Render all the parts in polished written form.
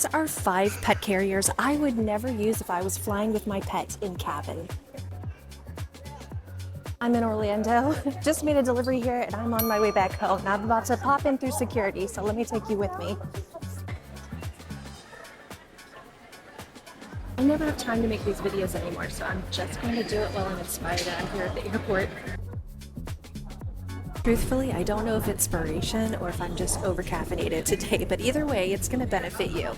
These are 5 pet carriers I would never use if I was flying with my pet in cabin. I'm in Orlando, just made a delivery here and I'm on my way back home. Now I'm about to pop in through security, so let me take you with me. I never have time to make these videos anymore, so I'm just going to do it while I'm inspired and I'm here at the airport. Truthfully, I don't know if it's inspiration or if I'm just over-caffeinated today, but either way, it's going to benefit you.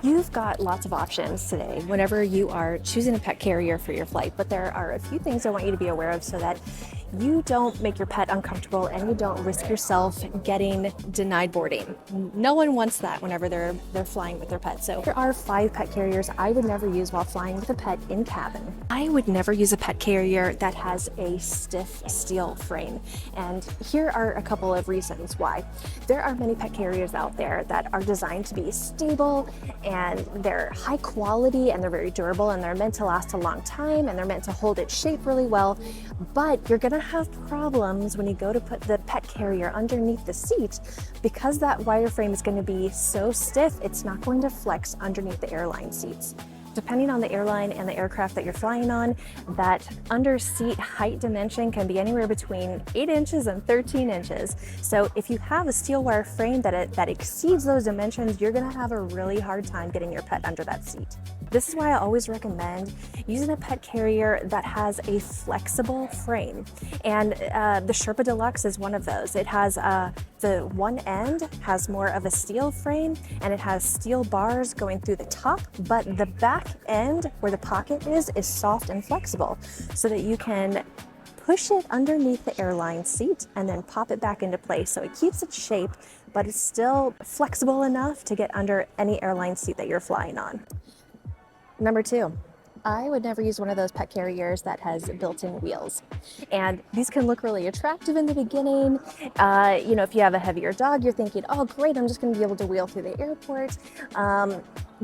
You've got lots of options today whenever you are choosing a pet carrier for your flight, but there are a few things I want you to be aware of so that you don't make your pet uncomfortable and you don't risk yourself getting denied boarding. No one wants that whenever they're flying with their pet. So there are 5 pet carriers I would never use while flying with a pet in cabin. I would never use a pet carrier that has a stiff steel frame. And here are a couple of reasons why. There are many pet carriers out there that are designed to be stable and they're high quality and they're very durable and they're meant to last a long time and they're meant to hold its shape really well. But you're gonna have problems when you go to put the pet carrier underneath the seat because that wireframe is going to be so stiff, it's not going to flex underneath the airline seats. Depending on the airline and the aircraft that you're flying on, that under-seat height dimension can be anywhere between 8 inches and 13 inches. So if you have a steel wire frame that exceeds those dimensions, you're going to have a really hard time getting your pet under that seat. This is why I always recommend using a pet carrier that has a flexible frame. And the Sherpa Deluxe is one of those. It has the one end has more of a steel frame and it has steel bars going through the top, but the back end where the pocket is soft and flexible so that you can push it underneath the airline seat and then pop it back into place. So it keeps its shape, but it's still flexible enough to get under any airline seat that you're flying on. Number 2, I would never use one of those pet carriers that has built-in wheels. And these can look really attractive in the beginning. If you have a heavier dog, you're thinking, oh great, I'm just gonna be able to wheel through the airport.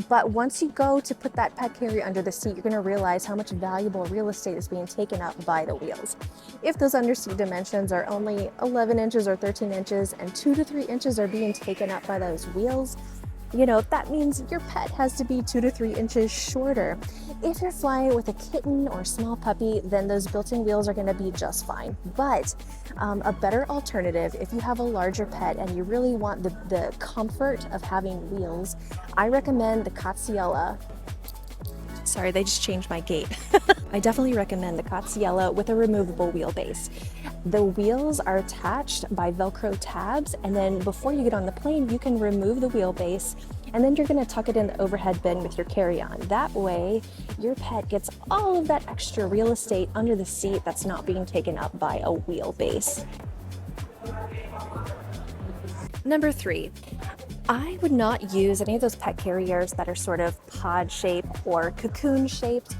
But once you go to put that pet carrier under the seat, you're gonna realize how much valuable real estate is being taken up by the wheels. If those underseat dimensions are only 11 inches or 13 inches and 2 to 3 inches are being taken up by those wheels, that means your pet has to be 2 to 3 inches shorter. If you're flying with a kitten or small puppy, then those built-in wheels are going to be just fine. But a better alternative, if you have a larger pet and you really want the comfort of having wheels, I recommend the Cazziela. Sorry, they just changed my gate. I definitely recommend the Cazziela with a removable wheelbase. The wheels are attached by Velcro tabs, and then before you get on the plane, you can remove the wheelbase, and then you're gonna tuck it in the overhead bin with your carry-on. That way, your pet gets all of that extra real estate under the seat that's not being taken up by a wheelbase. Number 3. I would not use any of those pet carriers that are sort of pod shaped or cocoon shaped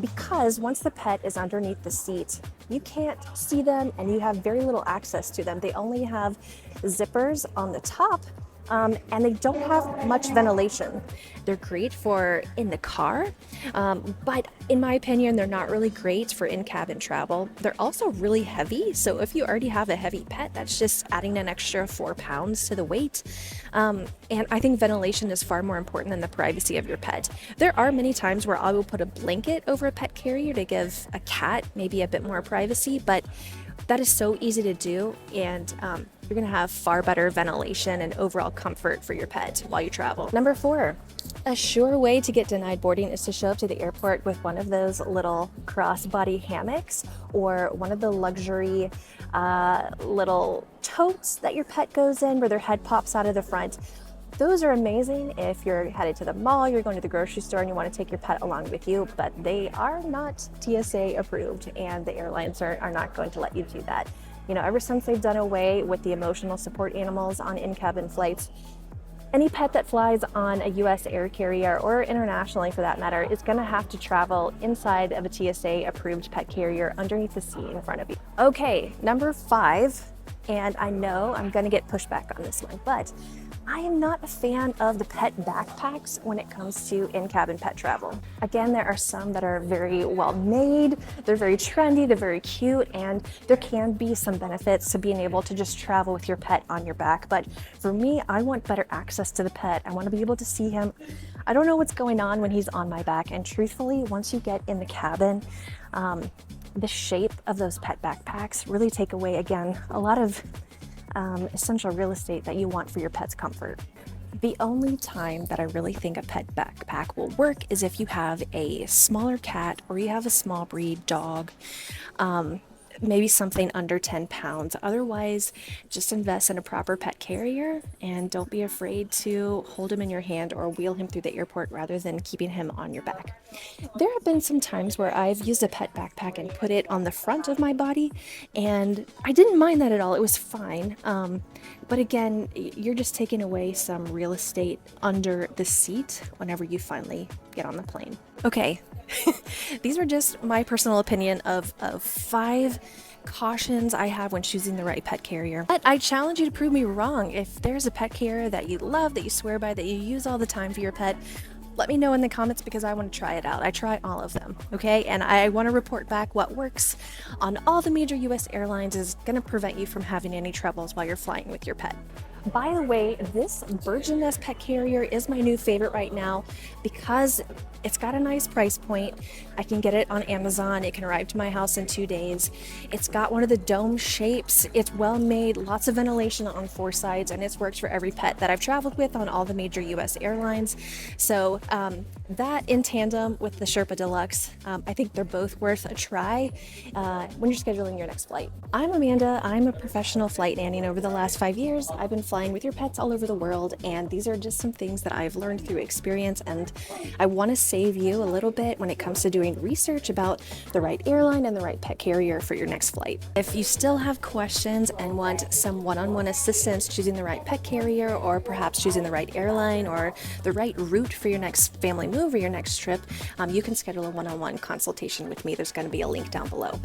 because once the pet is underneath the seat, you can't see them and you have very little access to them. They only have zippers on the top and they don't have much ventilation. They're great for in the car, but in my opinion, they're not really great for in-cabin travel. They're also really heavy, so if you already have a heavy pet, that's just adding an extra 4 pounds to the weight. And I think ventilation is far more important than the privacy of your pet. There are many times where I will put a blanket over a pet carrier to give a cat maybe a bit more privacy, but that is so easy to do, and you're gonna have far better ventilation and overall comfort for your pet while you travel. Number 4, a sure way to get denied boarding is to show up to the airport with one of those little crossbody hammocks or one of the luxury little totes that your pet goes in where their head pops out of the front. Those are amazing if you're headed to the mall, you're going to the grocery store and you want to take your pet along with you, but they are not TSA approved and the airlines are not going to let you do that. Ever since they've done away with the emotional support animals on in-cabin flights, any pet that flies on a US air carrier or internationally for that matter is going to have to travel inside of a TSA approved pet carrier underneath the seat in front of you. Okay, number 5, and I know I'm going to get pushback on this one, but I am not a fan of the pet backpacks when it comes to in-cabin pet travel. Again, there are some that are very well made, they're very trendy, they're very cute, and there can be some benefits to being able to just travel with your pet on your back. But for me, I want better access to the pet. I want to be able to see him. I don't know what's going on when he's on my back, and truthfully, once you get in the cabin, the shape of those pet backpacks really take away, again, a lot of essential real estate that you want for your pet's comfort. The only time that I really think a pet backpack will work is if you have a smaller cat or you have a small breed dog, maybe something under 10 pounds. Otherwise, just invest in a proper pet carrier and don't be afraid to hold him in your hand or wheel him through the airport rather than keeping him on your back. There have been some times where I've used a pet backpack and put it on the front of my body, and I didn't mind that at all. It was fine. But again, you're just taking away some real estate under the seat whenever you finally get on the plane. Okay, these are just my personal opinion of 5 cautions I have when choosing the right pet carrier. But I challenge you to prove me wrong. If there's a pet carrier that you love, that you swear by, that you use all the time for your pet, let me know in the comments because I want to try it out. I try all of them, okay? And I want to report back what works on all the major US airlines is going to prevent you from having any troubles while you're flying with your pet. By the way, this Virgin Nest pet carrier is my new favorite right now because it's got a nice price point. I can get it on Amazon. It can arrive to my house in 2 days. It's got one of the dome shapes. It's well made, lots of ventilation on 4 sides, and it's worked for every pet that I've traveled with on all the major US airlines. So that in tandem with the Sherpa Deluxe, I think they're both worth a try when you're scheduling your next flight. I'm Amanda. I'm a professional flight nanny, and over the last 5 years, I've been flying with your pets all over the world, and these are just some things that I've learned through experience, and I want to save you a little bit when it comes to doing research about the right airline and the right pet carrier for your next flight. If you still have questions and want some one-on-one assistance choosing the right pet carrier, or perhaps choosing the right airline or the right route for your next family move or your next trip, you can schedule a one-on-one consultation with me. There's going to be a link down below.